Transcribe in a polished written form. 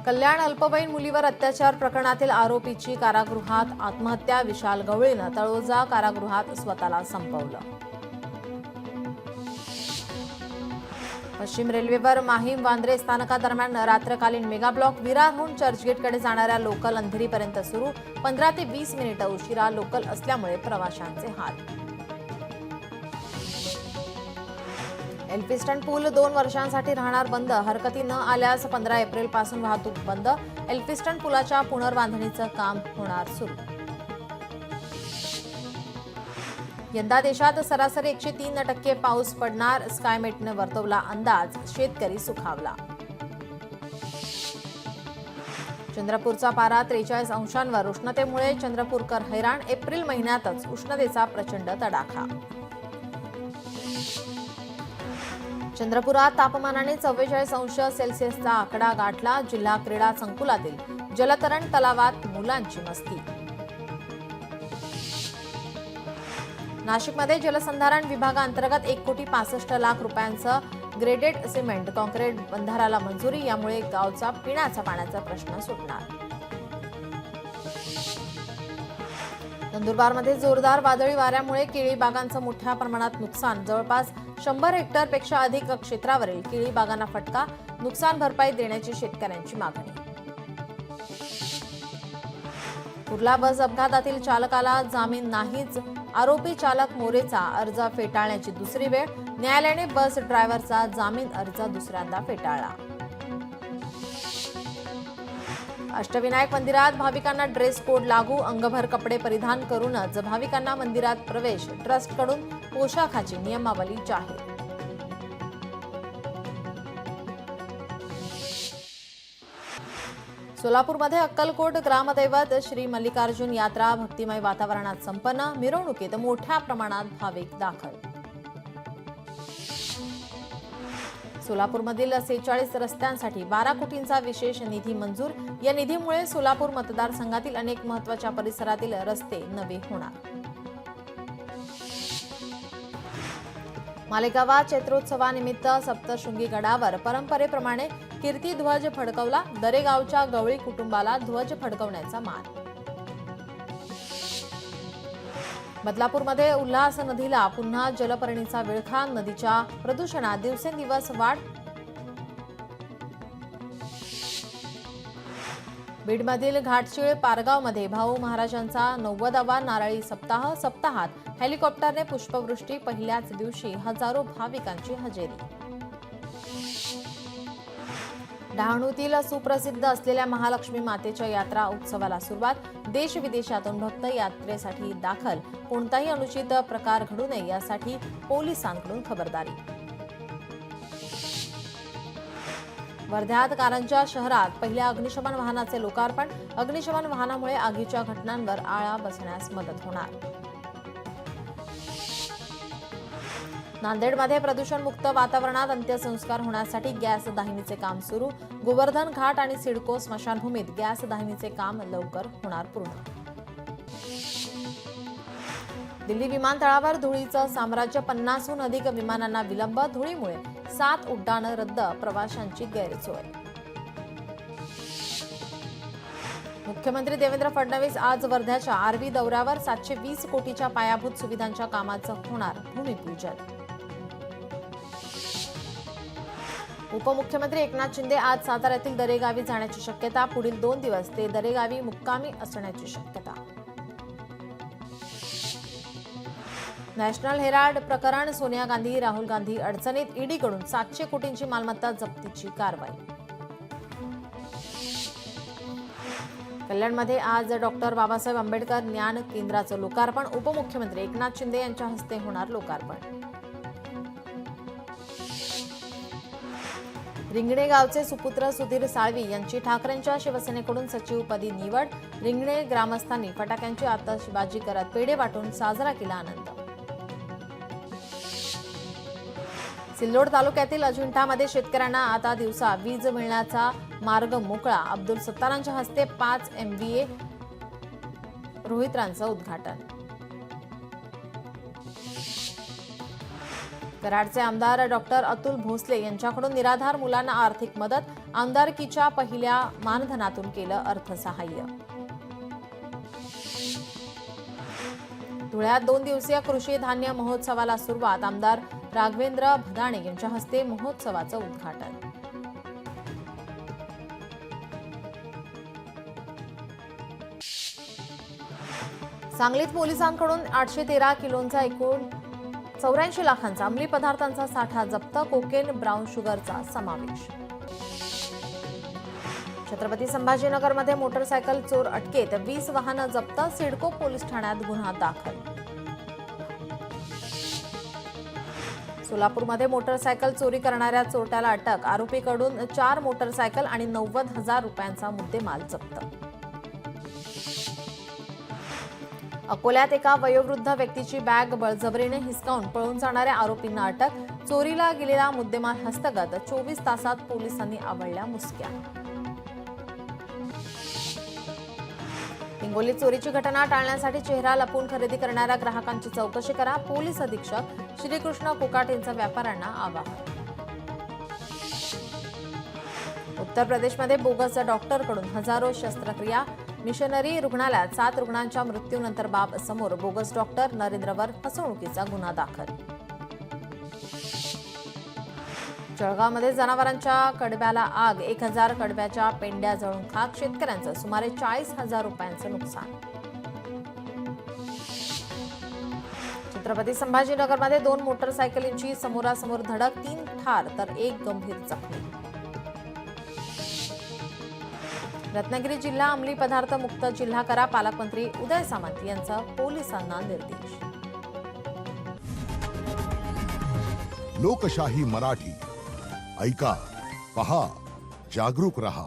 कल्याण अल्पवयीन मुलीवर अत्याचार प्रकरणातील आरोपीची कारागृहात आत्महत्या. विशाल गवळीनं तळोजा कारागृहात स्वतःला संपवलं. पश्चिम रेल्वेवर माहीम वांद्रे स्थानकादरम्यान रात्रकालीन मेगा ब्लॉक. विरारहून चर्चगेटकडे जाणाऱ्या लोकल अंधेरीपर्यंत सुरू. 15 ते 20 मिनिटं उशिरा लोकल असल्यामुळे प्रवाशांचे हाल. एल्फिस्टन पूल 2 वर्षांसाठी राहणार बंद. हरकती न आल्यास 15 एप्रिलपासून वाहतूक बंद. एल्फिस्टन पुलाच्या पुनर्बांधणीचं काम होणार सुरू. यंदा देशात सरासरी 103% पाऊस पडणार. स्कायमेटने वर्तवला अंदाज. शेतकरी सुखावला. चंद्रपूरचा पारा 43 अंशांवर. उष्णतेमुळे चंद्रपूरकर हैराण. एप्रिल महिन्यातच उष्णतेचा प्रचंड तडाखा. चंद्रपुरात तापमानाने 44 अंश सेल्सिअसचा आकडा गाठला. जिल्हा क्रीडा संकुलातील जलतरण तलावात मुलांची मस्ती. नाशिकमध्ये जलसंधारण विभागाअंतर्गत 1,65,00,000 रुपयांचं ग्रेडेड सिमेंट कॉन्क्रीट बंधाराला मंजुरी. यामुळे गावचा पिण्याचा पाण्याचा प्रश्न सुटणार. नंदुरबारमध्ये जोरदार वादळी वाऱ्यामुळे केळी बागांचं मोठ्या प्रमाणात नुकसान. जवळपास 100 हेक्टरपेक्षा अधिक क्षेत्रावरील केळी बागांना फटका. नुकसान भरपाई देण्याची शेतकऱ्यांची मागणी. कुर्ला बस अपघातातील चालकाला जामीन नाहीच. आरोपी चालक मोरेचा अर्ज फेटाळण्याची दुसरी वेळ. न्यायालयाने बस ड्रायव्हरचा जामीन अर्ज दुसऱ्यांदा फेटाळला. अष्टविनायक मंदिरात भाविकांना ड्रेस कोड लागू. अंगभर कपडे परिधान करूनच भाविकांना मंदिरात प्रवेश. ट्रस्टकडून पोशाखाची नियमावली जाहीर. सोलापूरमध्ये अक्कलकोट ग्रामदैवत श्री मल्लिकार्जुन यात्रा भक्तिमय वातावरणात संपन्न. मिरवणुकीत मोठ्या प्रमाणात भाविक दाखल. सोलापूरमधील 46 रस्त्यांसाठी 12 कोटींचा विशेष निधी मंजूर. या निधीमुळे सोलापूर मतदारसंघातील अनेक महत्त्वाच्या परिसरातील रस्ते नवे होणार. मालेगावात चैत्रोत्सवानिमित्त सप्तशृंगी गडावर परंपरेप्रमाणे कीर्तिध्वज फडकवला. दरेगावच्या गवळी कुटुंबाला ध्वज फडकवण्याचा मान. बदलापूरमध्ये उल्हास नदीला पुन्हा जलपर्णीचा विळखा. नदीच्या प्रदूषणात दिवसेंदिवस वाढ. बीडमधील घाटशीळ पारगावमध्ये भाऊ महाराजांचा 90वा नारळी सप्ताहात हेलिकॉप्टरने पुष्पवृष्टी. पहिल्याच दिवशी हजारो भाविकांची हजेरी. डहाणूतील सुप्रसिद्ध असलेल्या महालक्ष्मी मातेच्या यात्रा उत्सवाला सुरुवात. देश विदेशातून भक्त यात्रेसाठी दाखल. कोणताही अनुचित प्रकार घडू नये यासाठी पोलिसांकडून खबरदारी. वर्ध्यात कारंजा शहरात पहिल्या अग्निशमन वाहनाचे लोकार्पण. अग्निशमन वाहनामुळे आगीच्या घटनांवर आळा बसण्यास मदत होणार. नांदेडमध्ये प्रदूषणमुक्त वातावरणात अंत्यसंस्कार होण्यासाठी गॅस दाहिनीचे काम सुरू. गोवर्धन घाट आणि सिडको स्मशानभूमीत गॅस दाहिनीचे काम लवकर होणार पूर्ण. दिल्ली विमानतळावर धुळीचं साम्राज्य. 50हून अधिक विमानांना विलंब. धुळीमुळे 7 उड्डाणं रद्द. प्रवाशांची गैरसोय. मुख्यमंत्री देवेंद्र फडणवीस आज वर्ध्याच्या आर्वी दौऱ्यावर. 720 कोटीच्या पायाभूत सुविधांच्या कामाचं होणार भूमिपूजन. उपमुख्यमंत्री एकनाथ शिंदे आज साताऱ्यातील दरेगावी जाण्याची शक्यता. पुढील 2 दिवस ते दरेगावी मुक्कामी असण्याची शक्यता. नॅशनल हेराल्ड प्रकरण. सोनिया गांधी राहुल गांधी अडचणीत. ईडीकडून 700 कोटींची मालमत्ता जप्तीची कारवाई. कल्याणमध्ये आज डॉक्टर बाबासाहेब आंबेडकर ज्ञान केंद्राचं लोकार्पण. उपमुख्यमंत्री एकनाथ शिंदे यांच्या हस्ते होणार लोकार्पण. रिंगणे गावचे सुपुत्र सुधीर साळवी यांची ठाकरेंच्या शिवसेनेकडून सचिवपदी निवड. रिंगणे ग्रामस्थांनी फटाक्यांची आतषबाजी करत पेढे वाटून साजरा केला आनंद. सिल्लोड तालुक्यातील अजिंठामध्ये शेतकऱ्यांना आता दिवसा वीज मिळण्याचा मार्ग मोकळा. अब्दुल सत्तारांच्या हस्ते 5 MVA रोहित्रांचं उद्घाटन. कराडचे आमदार डॉक्टर अतुल भोसले यांच्याकडून निराधार मुलांना आर्थिक मदत, आमदारकीच्या पहिल्या मानधनातून केलं अर्थसहाय्य. धुळ्यात 2 दिवसीय कृषी धान्य महोत्सवाला सुरुवात, आमदार राघवेंद्र भदाणे यांच्या हस्ते महोत्सवाचं उद्घाटन. सांगलीत पोलिसांकडून 813 किलोंचा एकूण 84 लाखांचा अंमली पदार्थांचा साठा जप्त, कोकेन, ब्राऊन शुगरचा समावेश. छत्रपती संभाजीनगरमध्ये मोटरसायकल चोर अटकेत, 20 वाहनं जप्त, सिडको पोलीस ठाण्यात गुन्हा दाखल. सोलापूरमध्ये मोटरसायकल चोरी करणाऱ्या चोरट्याला अटक, आरोपीकडून 4 मोटरसायकल आणि 90,000 रुपयांचा मुद्देमाल जप्त. अकोल्यात एका वयोवृद्ध व्यक्तीची बॅग बळजबरीने हिसकावून पळून जाणाऱ्या आरोपींना अटक, चोरीला गेलेला मुद्देमाल हस्तगत, 24 तासात पोलिसांनी आवळल्या मुसक्या. हिंगोलीत चोरीची घटना टाळण्यासाठी चेहरा लपवून खरेदी करणाऱ्या ग्राहकांची चौकशी करा, पोलीस अधीक्षक श्रीकृष्ण कोकाट यांचं व्यापाऱ्यांना आवाहन. उत्तर प्रदेशमध्ये बोगस डॉक्टरकडून हजारो शस्त्रक्रिया, मिशनरी रुग्णालयात 7 रुग्णांच्या मृत्यूनंतर बाब समोर, बोगस डॉक्टर नरेंद्रवर फसवणुकीचा गुन्हा दाखल. जळगावमध्ये जनावरांच्या कडब्याला आग, 1000 कडब्याच्या पेंड्या जळून खाक, शेतकऱ्यांचं सुमारे 40,000 रुपयांचं नुकसान. छत्रपती संभाजीनगरमध्ये 2 मोटरसायकलींची समोरासमोर धडक, 3 ठार तर 1 गंभीर जखमी. रत्नागिरी जिल्हा अंमली पदार्थ मुक्त जिल्हा करा, पालकमंत्री उदय सामंत यांचा पोलिसांना निर्देश. लोकशाही मराठी ऐका, पहा, जागरूक रहा.